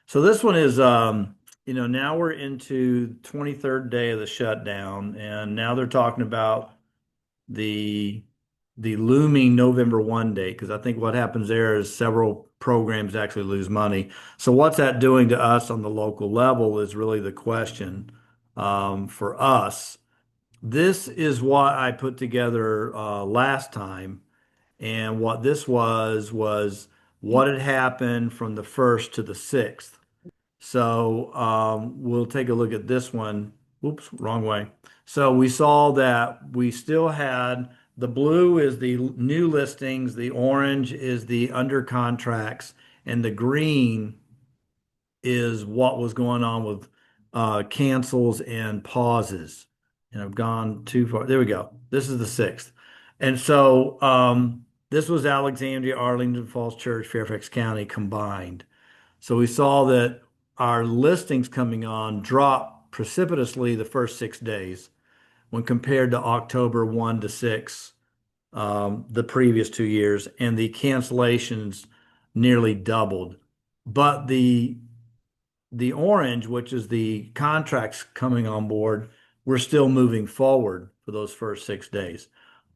So this one is, now we're into 23rd day of the shutdown, and now they're talking about the the looming November 1 date, because I think what happens there is several programs actually lose money. So what's that doing to us on the local level is really the question for us. This is what I put together last time, and what this was what had happened from the 1st to the 6th. So we'll take a look at this one. Oops, wrong way. So we saw that we still had the blue is the new listings, the orange is the under contracts, and the green is what was going on with cancels and pauses. And I've gone too far. There we go. This is the 6th. And so this was Alexandria, Arlington, Falls Church, Fairfax County combined. So we saw that our listings coming on dropped precipitously the first 6 days when compared to October 1 to 6, the previous 2 years, and the cancellations nearly doubled. But the orange, which is the contracts coming on board, we're still moving forward for those first 6 days.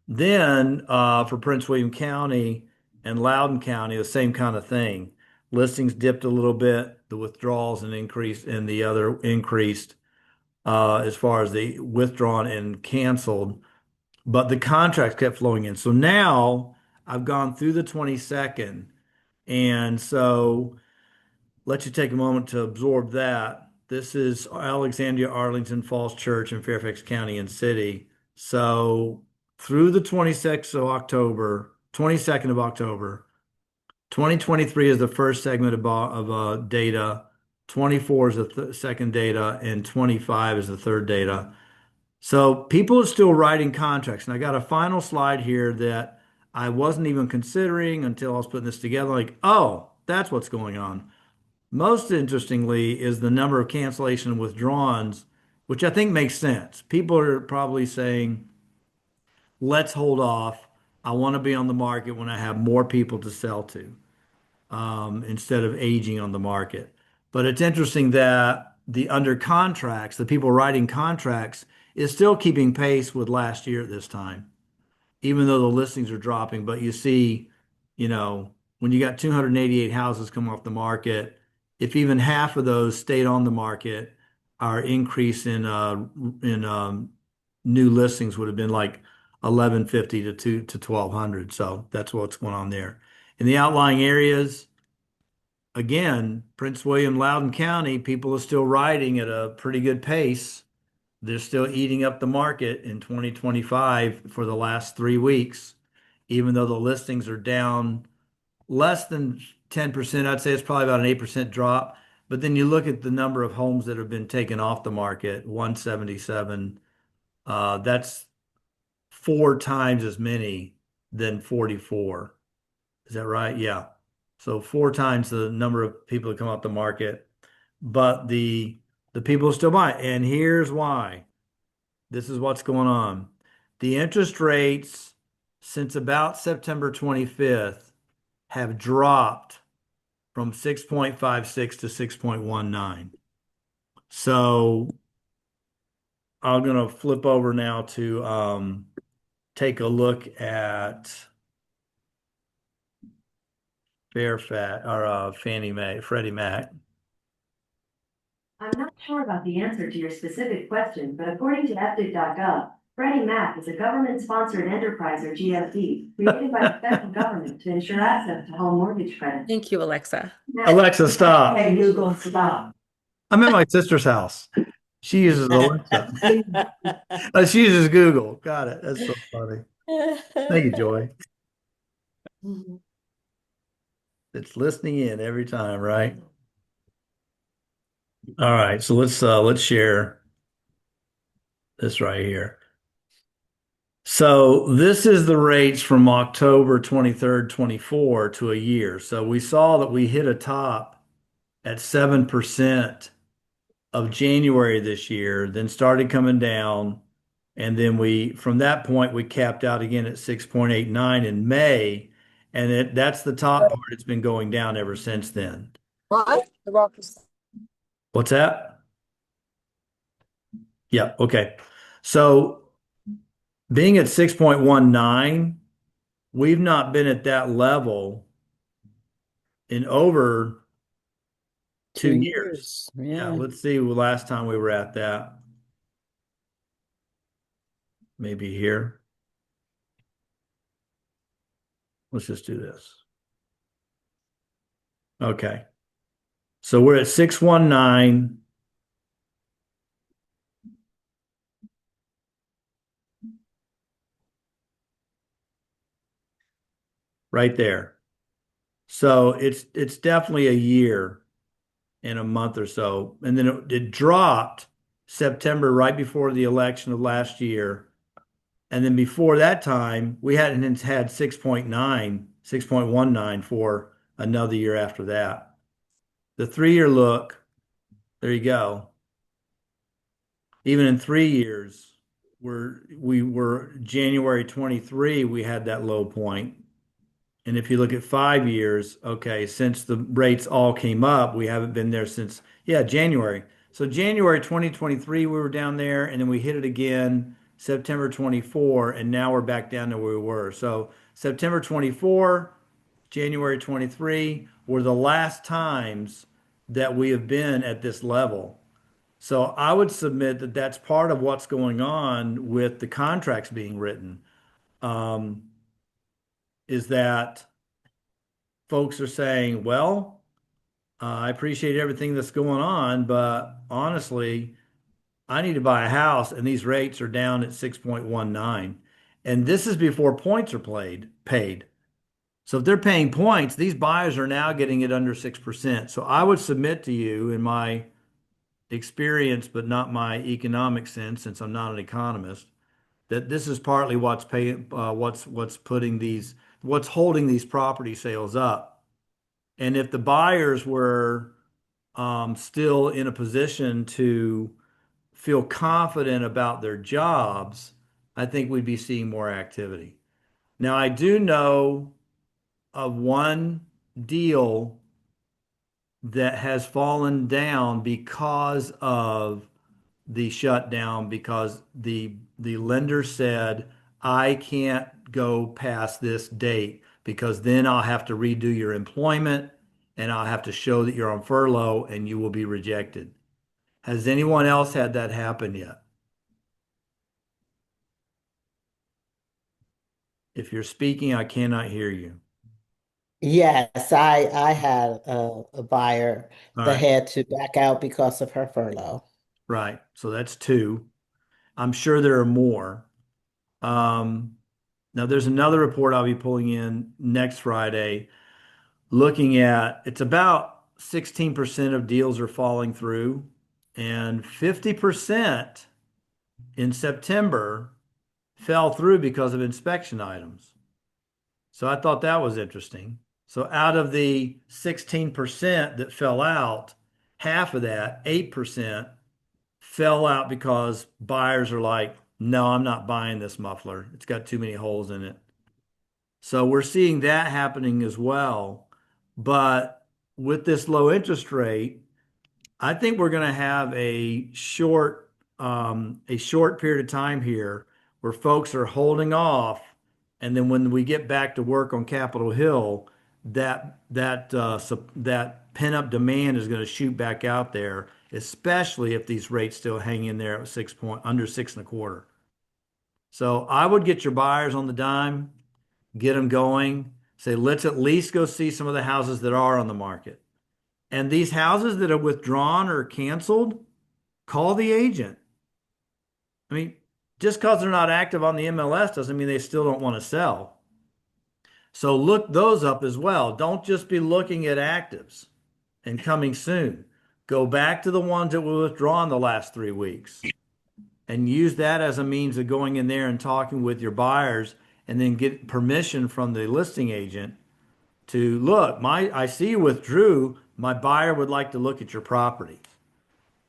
Then for Prince William County and Loudoun County, the same kind of thing. Listings dipped a little bit, the withdrawals and increased, and the other increased as far as the withdrawn and canceled, but the contracts kept flowing in. So now I've gone through the 22nd, and so let you take a moment to absorb that. This is Alexandria, Arlington, Falls Church, and Fairfax County and City. So through the 26th of October, 22nd of October, 2023 is the first segment of data, 24 is the second data, and 25 is the third data. So people are still writing contracts. And I got a final slide here that I wasn't even considering until I was putting this together. Like, oh, that's what's going on. Most interestingly is the number of cancellation and withdrawals, which I think makes sense. People are probably saying, let's hold off. I want to be on the market when I have more people to sell to, instead of aging on the market. But it's interesting that the under contracts, the people writing contracts, is still keeping pace with last year at this time, even though the listings are dropping. But you see, when you got 288 houses come off the market, if even half of those stayed on the market, our increase in new listings would have been like 1150 to 1200. So that's what's going on there. In the outlying areas, again, Prince William, Loudoun County, people are still riding at a pretty good pace. They're still eating up the market in 2025 for the last 3 weeks, even though the listings are down less than 10%. I'd say it's probably about an 8% drop. But then you look at the number of homes that have been taken off the market, 177. That's 4 times as many than 44. Is that right? Yeah. So 4 times the number of people that come off the market, but the people still buy. And here's why. This is what's going on. The interest rates since about September 25th have dropped from 6.56 to 6.19. So I'm going to flip over now to take a look at Fairfax or Fannie Mae, Freddie Mac. I'm not sure about the answer to your specific question, but according to FDIC.gov, Freddie Mac is a government-sponsored enterprise or GSE created by the federal government to ensure access to home mortgage credit. Thank you, Alexa. Alexa, stop. Hey, Google, stop. I'm at my sister's house. She uses Alexa. She uses Google. Got it. That's so funny. Thank you, Joy. It's listening in every time, right? All right, so let's share this right here. So this is the rates from October 23rd, 24 to a year. So we saw that we hit a top at 7% of January this year, then started coming down. And then from that point, we capped out again at 6.89 in May. And that's the top part. It's been going down ever since then. What? The rock is What's that? Yeah, okay. So being at 6.19, we've not been at that level in over 2 years. $2. Yeah, Yeah. let's see the last time we were at that. Maybe here. Let's just do this. Okay. So we're at 619 right there. So it's definitely a year in a month or so. And then it dropped September right before the election of last year. And then before that time, we hadn't had 6.9, 6.19 for another year after that. The 3 year look, there you go. Even in 3 years, we were January 23, we had that low point. And if you look at 5 years, okay, since the rates all came up, we haven't been there since, yeah, January. So January 2023, we were down there, and then we hit it again September 24, and now we're back down to where we were. So September 24, January 23 were the last times that we have been at this level. So I would submit that that's part of what's going on with the contracts being written, um, is that folks are saying, well, I appreciate everything that's going on, but honestly, I need to buy a house and these rates are down at 6.19. And this is before points are paid. So if they're paying points, these buyers are now getting it under 6%. So I would submit to you in my experience, but not my economic sense, since I'm not an economist, that this is partly what's holding these property sales up. And if the buyers were still in a position to feel confident about their jobs, I think we'd be seeing more activity. Now, I do know of one deal that has fallen down because of the shutdown, because the lender said, I can't go past this date because then I'll have to redo your employment and I'll have to show that you're on furlough and you will be rejected. Has anyone else had that happen yet? If you're speaking, I cannot hear you. Yes, I had a buyer All that right, had to back out because of her furlough. right. So that's two. I'm sure there are more. Um, Now, there's another report I'll be pulling in next Friday looking at it's about 16% of deals are falling through, and 50% in September fell through because of inspection items. So I thought that was interesting. So out of the 16% that fell out, half of that, 8%, fell out because buyers are like, no, I'm not buying this muffler. It's got too many holes in it. So we're seeing that happening as well. But with this low interest rate, I think we're going to have a short period of time here where folks are holding off, and then when we get back to work on Capitol Hill, that pent-up demand is going to shoot back out there, especially if these rates still hang in there at under 6.25. So I would get your buyers on the dime, get them going. Say, let's at least go see some of the houses that are on the market. And these houses that are withdrawn or canceled, call the agent. I mean, just because they're not active on the MLS doesn't mean they still don't want to sell. So look those up as well. Don't just be looking at actives and coming soon. Go back to the ones that were withdrawn the last 3 weeks and use that as a means of going in there and talking with your buyers and then get permission from the listing agent to look, I see you withdrew. My buyer would like to look at your property.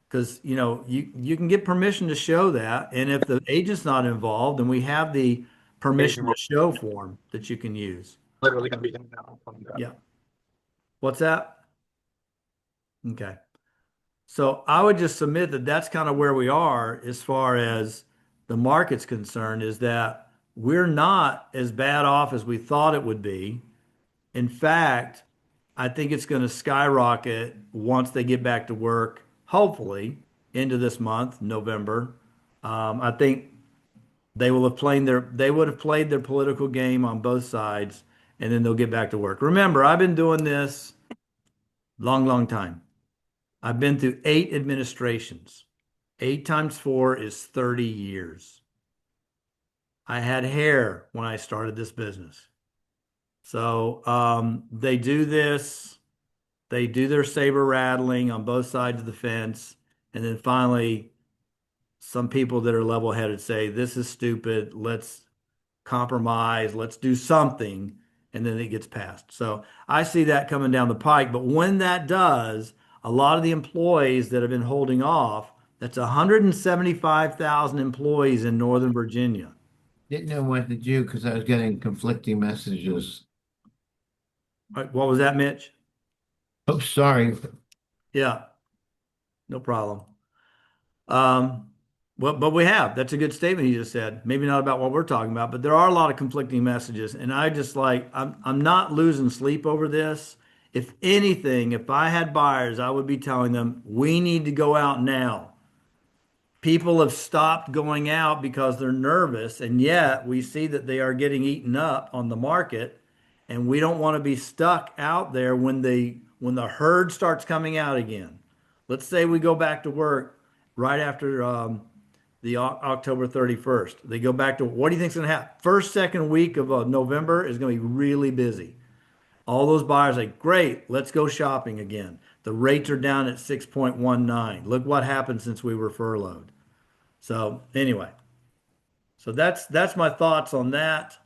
Because you can get permission to show that, and if the agent's not involved, then we have the permission to show form that you can use. Literally gonna be in now from that. Yeah. What's that? Okay. So I would just submit that that's kind of where we are as far as the market's concerned, is that we're not as bad off as we thought it would be. In fact, I think it's going to skyrocket once they get back to work, hopefully into this month, November. I think they would have played their political game on both sides, and then they'll get back to work. Remember, I've been doing this long, long time. I've been through 8 administrations. 8 times 4 is 30 years. I had hair when I started this business. So they do this, they do their saber rattling on both sides of the fence, and then finally, some people that are level-headed say, "This is stupid. Let's compromise. Let's do something," and then it gets passed. So I see that coming down the pike. But when that does, a lot of the employees that have been holding off, that's 175,000 employees in Northern Virginia. Didn't know what to do because I was getting conflicting messages. What was that, Mitch? Oh, sorry. Yeah, no problem. Um, but we have. That's a good statement he just said. Maybe not about what we're talking about, but there are a lot of conflicting messages. And I just like, I'm not losing sleep over this. If anything, if I had buyers, I would be telling them, we need to go out now. People have stopped going out because they're nervous, and yet we see that they are getting eaten up on the market, and we don't want to be stuck out there when the herd starts coming out again. Let's say we go back to work right after the October 31st. They go back to, what do you think's going to happen? First, second week of November is going to be really busy. All those buyers like, great, let's go shopping again. The rates are down at 6.19. Look what happened since we were furloughed. So anyway, so that's my thoughts on that.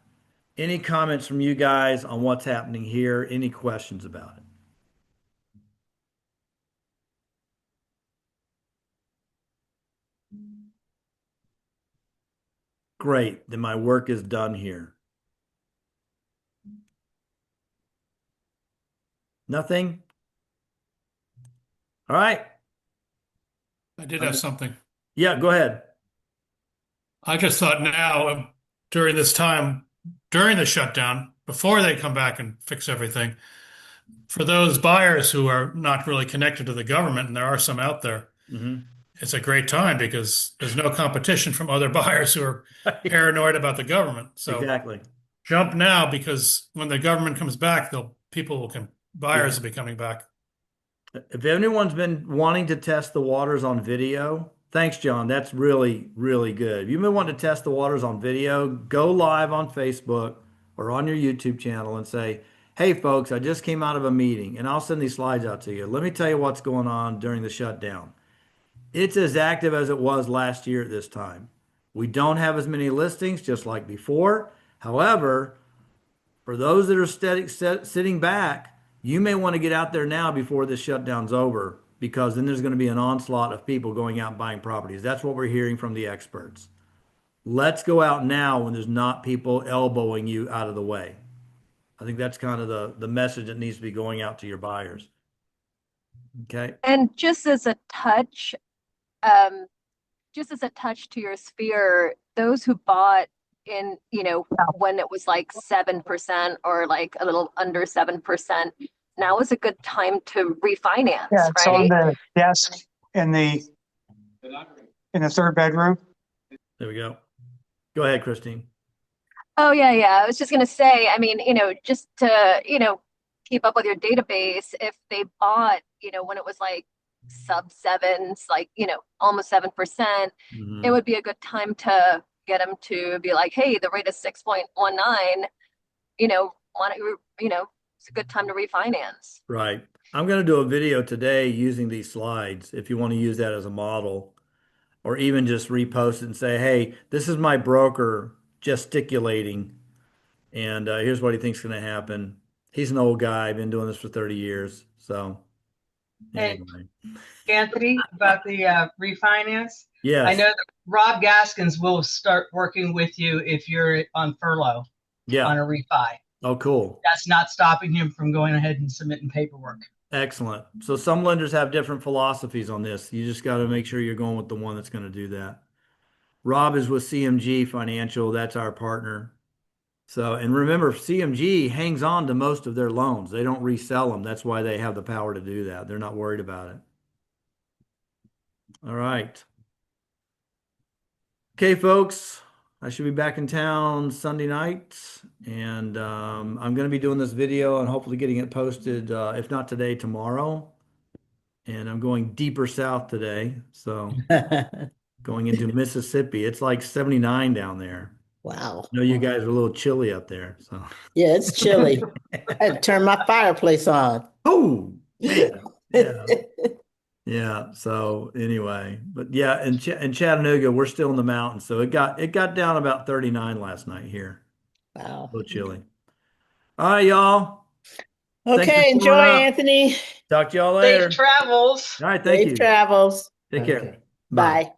Any comments from you guys on what's happening here? Any questions about it? Great, then my work is done here. Nothing? All right. I did have something. Yeah, go ahead. I just thought now, during this time, during the shutdown, before they come back and fix everything, for those buyers who are not really connected to the government, and there are some out there, Hmm. it's a great time because there's no competition from other buyers who are paranoid about the government. So Exactly. jump now because when the government comes back, Yeah. buyers will be coming back. If anyone's been wanting to test the waters on video, thanks, John. That's really, really good. If you've been wanting to test the waters on video, go live on Facebook or on your YouTube channel and say, "Hey, folks, I just came out of a meeting," and I'll send these slides out to you. Let me tell you what's going on during the shutdown. It's as active as it was last year at this time. We don't have as many listings, just like before. However, for those that are sitting back, you may want to get out there now before this shutdown's over, because then there's going to be an onslaught of people going out and buying properties. That's what we're hearing from the experts. Let's go out now when there's not people elbowing you out of the way. I think that's kind of the message that needs to be going out to your buyers. Okay. And just as a touch to your sphere, those who bought in, when it was like 7% or like a little under 7%, now is a good time to refinance, Yeah, it's on right? the desk in the third bedroom. There we go. Go ahead, Christine. Oh, yeah, yeah. I was just going to say, I mean, just to, keep up with your database, if they bought, when it was like sub sevens, like, almost 7%, it would be a good time to get them to be like, hey, the rate is 6.19, why don't it's a good time to refinance. Right. I'm going to do a video today using these slides if you want to use that as a model, or even just repost it and say, "Hey, this is my broker gesticulating, and here's what he thinks is going to happen." He's an old guy, been doing this for 30 years. So, Hey, anyway. Anthony, about the refinance. I Yes. know that Rob Gaskins will start working with you if you're on furlough Yeah. on a refi. Oh, cool. That's not stopping him from going ahead and submitting paperwork. Excellent. So some lenders have different philosophies on this. You just got to make sure you're going with the one that's going to do that. Rob is with CMG Financial. That's our partner. So, and remember, CMG hangs on to most of their loans. They don't resell them. That's why they have the power to do that. They're not worried about it. All right. Okay, folks, I should be back in town Sunday night, and I'm going to be doing this video and hopefully getting it posted, if not today, tomorrow. And I'm going deeper south today, so going into Mississippi. It's like 79 down there. Wow. I know you guys are a little chilly up there, so. Yeah, it's chilly. I had to turn my fireplace on. Oh, man. Yeah. Yeah. So anyway, but yeah, in Chattanooga, we're still in the mountains, so it got down about 39 last night here. Wow. A little chilly. All right, y'all. Thanks for Okay, showing enjoy, up. Anthony. Talk to y'all later. Safe travels. All right, thank Safe you. travels. Take care. Okay. Bye. Bye.